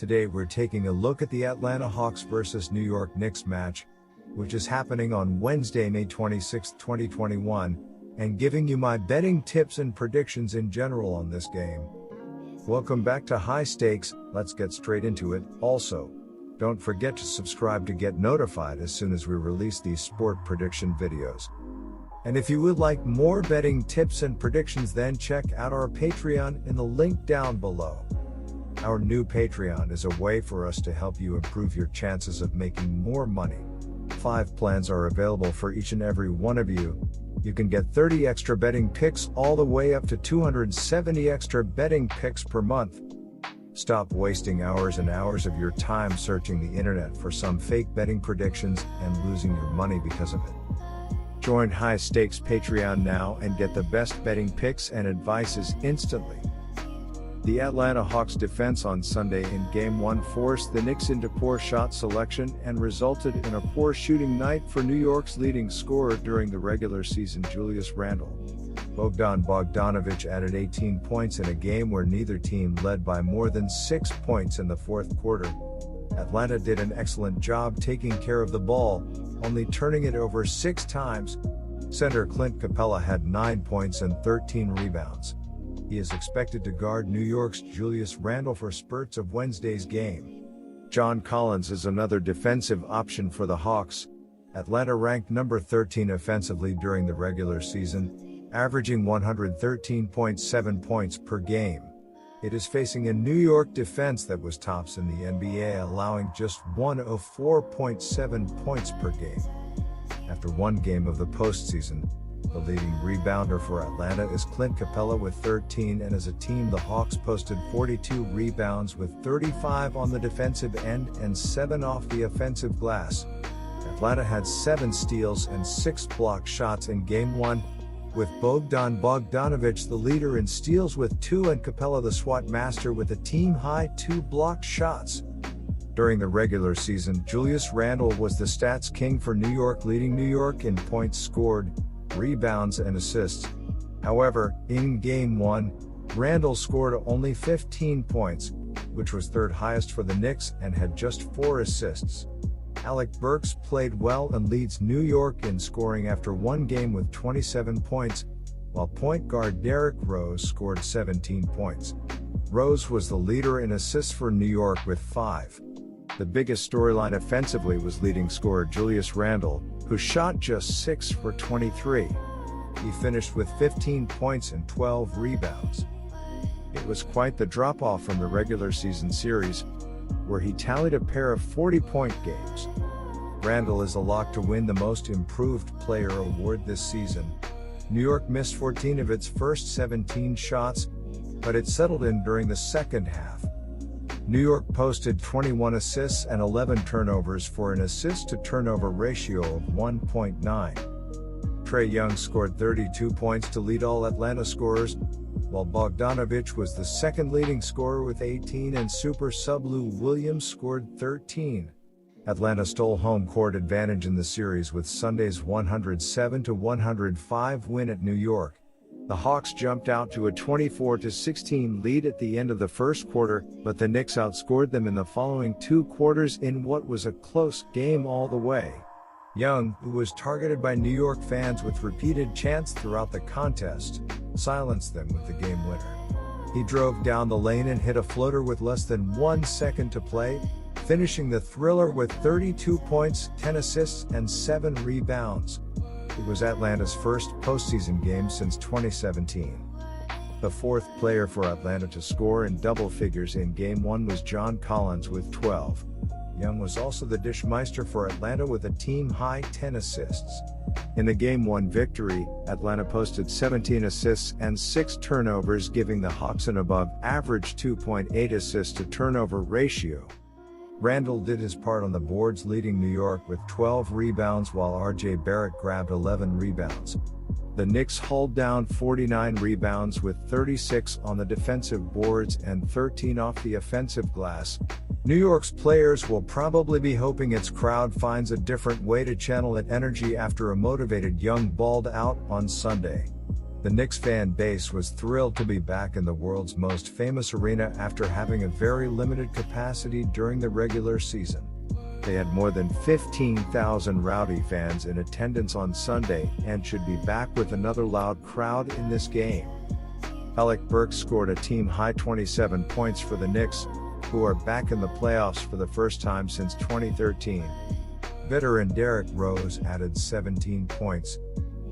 Today we're taking a look at the Atlanta Hawks vs New York Knicks match, which is happening on Wednesday, May 26, 2021, and giving you my betting tips and predictions in general on this game. Welcome back to High Stakes. Let's get straight into it. Also, don't forget to subscribe to get notified as soon as we release these sport prediction videos. And if you would like more betting tips and predictions, then check out our Patreon in the link down below. Our new Patreon is a way for us to help you improve your chances of making more money. 5 plans are available for each and every one of you. You can get 30 extra betting picks all the way up to 270 extra betting picks per month. Stop wasting hours and hours of your time searching the internet for some fake betting predictions and losing your money because of it. Join High Stakes Patreon now and get the best betting picks and advices instantly. The Atlanta Hawks defense on Sunday in Game 1 forced the Knicks into poor shot selection and resulted in a poor shooting night for New York's leading scorer during the regular season, Julius Randle. Bogdan Bogdanović added 18 points in a game where neither team led by more than 6 points in the fourth quarter. Atlanta did an excellent job taking care of the ball, only turning it over 6 times. Center Clint Capella had 9 points and 13 rebounds. He is expected to guard New York's Julius Randle for spurts of Wednesday's game. John Collins is another defensive option for the Hawks. Atlanta ranked number 13 offensively during the regular season, averaging 113.7 points per game. It is facing a New York defense that was tops in the NBA, allowing just 104.7 points per game. After one game of the postseason, the leading rebounder for Atlanta is Clint Capella with 13, and as a team the Hawks posted 42 rebounds with 35 on the defensive end and 7 off the offensive glass. Atlanta had 7 steals and 6 block shots in Game 1, with Bogdan Bogdanović the leader in steals with 2 and Capella the SWAT master with a team-high 2 blocked shots. During the regular season, Julius Randle was the stats king for New York, leading New York in points scored, rebounds and assists. However, in Game 1, Randle scored only 15 points, which was third highest for the Knicks, and had just 4 assists. Alec Burks played well and leads New York in scoring after one game with 27 points, while point guard Derrick Rose scored 17 points. Rose was the leader in assists for New York with 5. The biggest storyline offensively was leading scorer Julius Randle, who shot just 6 for 23. He finished with 15 points and 12 rebounds. It was quite the drop-off from the regular season series, where he tallied a pair of 40-point games. Randle is a lock to win the Most Improved Player award this season. New York missed 14 of its first 17 shots, but it settled in during the second half. New York posted 21 assists and 11 turnovers for an assist-to-turnover ratio of 1.9. Trae Young scored 32 points to lead all Atlanta scorers, while Bogdanović was the second leading scorer with 18 and super sub Lou Williams scored 13. Atlanta stole home court advantage in the series with Sunday's 107-105 win at New York. The Hawks jumped out to a 24-16 lead at the end of the first quarter, but the Knicks outscored them in the following 2 quarters in what was a close game all the way. Young, who was targeted by New York fans with repeated chants throughout the contest, silenced them with the game winner. He drove down the lane and hit a floater with less than 1 second to play, finishing the thriller with 32 points, 10 assists, and 7 rebounds. It was Atlanta's first postseason game since 2017. The fourth player for Atlanta to score in double figures in Game 1 was John Collins with 12. Young was also the dishmeister for Atlanta with a team-high 10 assists. In the Game 1 victory, Atlanta posted 17 assists and 6 turnovers, giving the Hawks an above-average 2.8 assist-to-turnover ratio. Randle did his part on the boards, leading New York with 12 rebounds while R.J. Barrett grabbed 11 rebounds. The Knicks hauled down 49 rebounds with 36 on the defensive boards and 13 off the offensive glass. New York's players will probably be hoping its crowd finds a different way to channel its energy after a motivated Young balled out on Sunday. The Knicks fan base was thrilled to be back in the world's most famous arena after having a very limited capacity during the regular season. They had more than 15,000 rowdy fans in attendance on Sunday and should be back with another loud crowd in this game. Alec Burks scored a team-high 27 points for the Knicks, who are back in the playoffs for the first time since 2013. Veteran Derrick Rose added 17 points.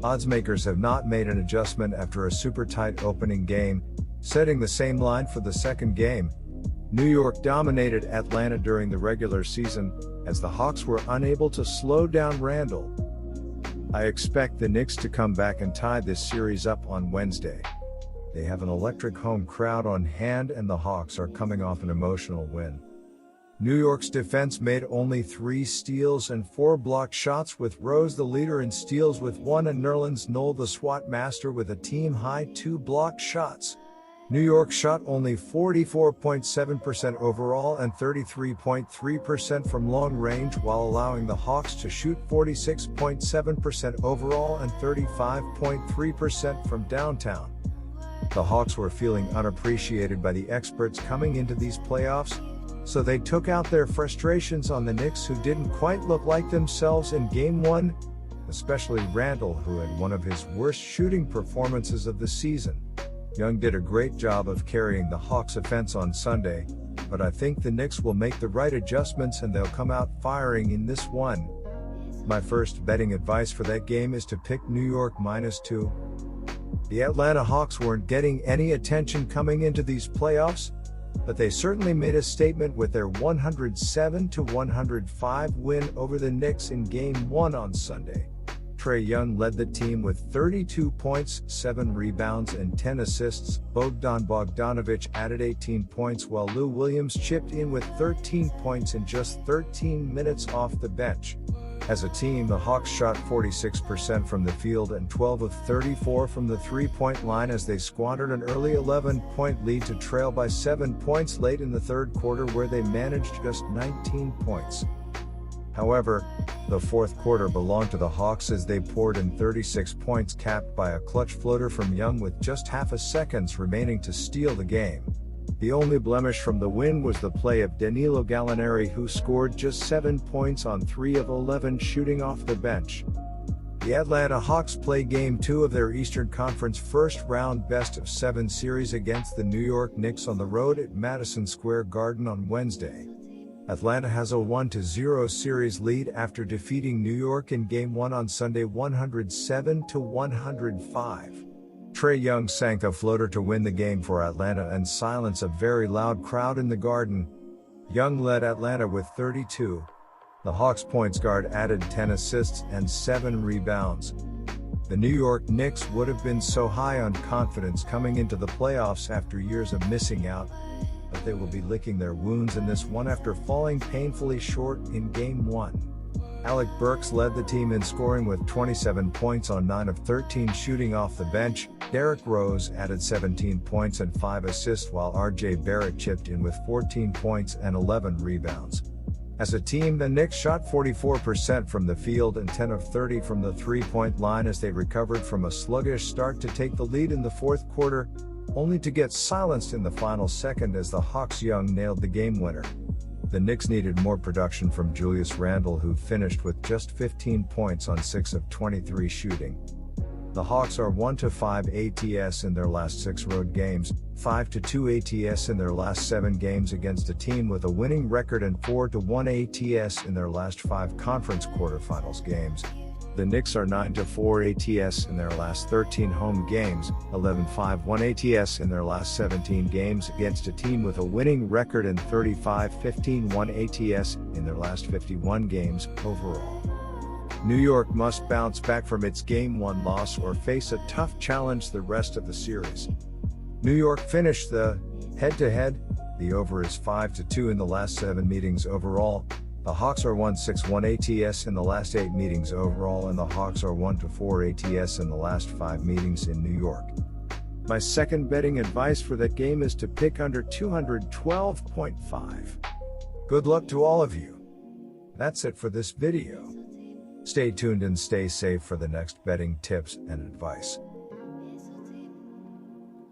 Oddsmakers have not made an adjustment after a super tight opening game, setting the same line for the second game. New York dominated Atlanta during the regular season, as the Hawks were unable to slow down Randle. I expect the Knicks to come back and tie this series up on Wednesday. They have an electric home crowd on hand and the Hawks are coming off an emotional win. New York's defense made only 3 steals and 4 blocked shots, with Rose the leader in steals with 1 and Nerlens Noel the SWAT master with a team-high 2 blocked shots. New York shot only 44.7% overall and 33.3% from long range, while allowing the Hawks to shoot 46.7% overall and 35.3% from downtown. The Hawks were feeling unappreciated by the experts coming into these playoffs, so they took out their frustrations on the Knicks, who didn't quite look like themselves in Game 1, especially Randle, who had one of his worst shooting performances of the season. Young did a great job of carrying the Hawks' offense on Sunday, but I think the Knicks will make the right adjustments and they'll come out firing in this one. My first betting advice for that game is to pick New York -2. The Atlanta Hawks weren't getting any attention coming into these playoffs, but they certainly made a statement with their 107-105 win over the Knicks in Game 1 on Sunday. Trae Young led the team with 32 points, 7 rebounds and 10 assists. Bogdan Bogdanović added 18 points, while Lou Williams chipped in with 13 points in just 13 minutes off the bench. As a team, the Hawks shot 46% from the field and 12 of 34 from the three-point line as they squandered an early 11-point lead to trail by 7 points late in the third quarter, where they managed just 19 points. However, the fourth quarter belonged to the Hawks as they poured in 36 points, capped by a clutch floater from Young with just half a second remaining to steal the game. The only blemish from the win was the play of Danilo Gallinari, who scored just 7 points on 3 of 11 shooting off the bench. The Atlanta Hawks play Game 2 of their Eastern Conference first-round best-of-7 series against the New York Knicks on the road at Madison Square Garden on Wednesday. Atlanta has a 1-0 series lead after defeating New York in Game 1 on Sunday 107-105. Trae Young sank a floater to win the game for Atlanta and silence a very loud crowd in the Garden. Young led Atlanta with 32. The Hawks' points guard added 10 assists and 7 rebounds. The New York Knicks would have been so high on confidence coming into the playoffs after years of missing out, but they will be licking their wounds in this one after falling painfully short in Game 1. Alec Burks led the team in scoring with 27 points on 9 of 13 shooting off the bench. Derrick Rose added 17 points and 5 assists, while RJ Barrett chipped in with 14 points and 11 rebounds. As a team, the Knicks shot 44% from the field and 10 of 30 from the three-point line as they recovered from a sluggish start to take the lead in the fourth quarter, only to get silenced in the final second as the Hawks' Young nailed the game winner. The Knicks needed more production from Julius Randle, who finished with just 15 points on 6 of 23 shooting. The Hawks are 1-5 ATS in their last 6 road games, 5-2 ATS in their last 7 games against a team with a winning record, and 4-1 ATS in their last 5 conference quarterfinals games. The Knicks are 9-4 ATS in their last 13 home games, 11-5-1 ATS in their last 17 games against a team with a winning record, and 35-15-1 ATS in their last 51 games overall. New York must bounce back from its Game 1 loss or face a tough challenge the rest of the series. New York finished the head-to-head. The over is 5-2 in the last 7 meetings overall. The Hawks are 1-6-1 ATS in the last 8 meetings overall, and the Hawks are 1-4 ATS in the last 5 meetings in New York. My second betting advice for that game is to pick under 212.5. Good luck to all of you. That's it for this video. Stay tuned and stay safe for the next betting tips and advice.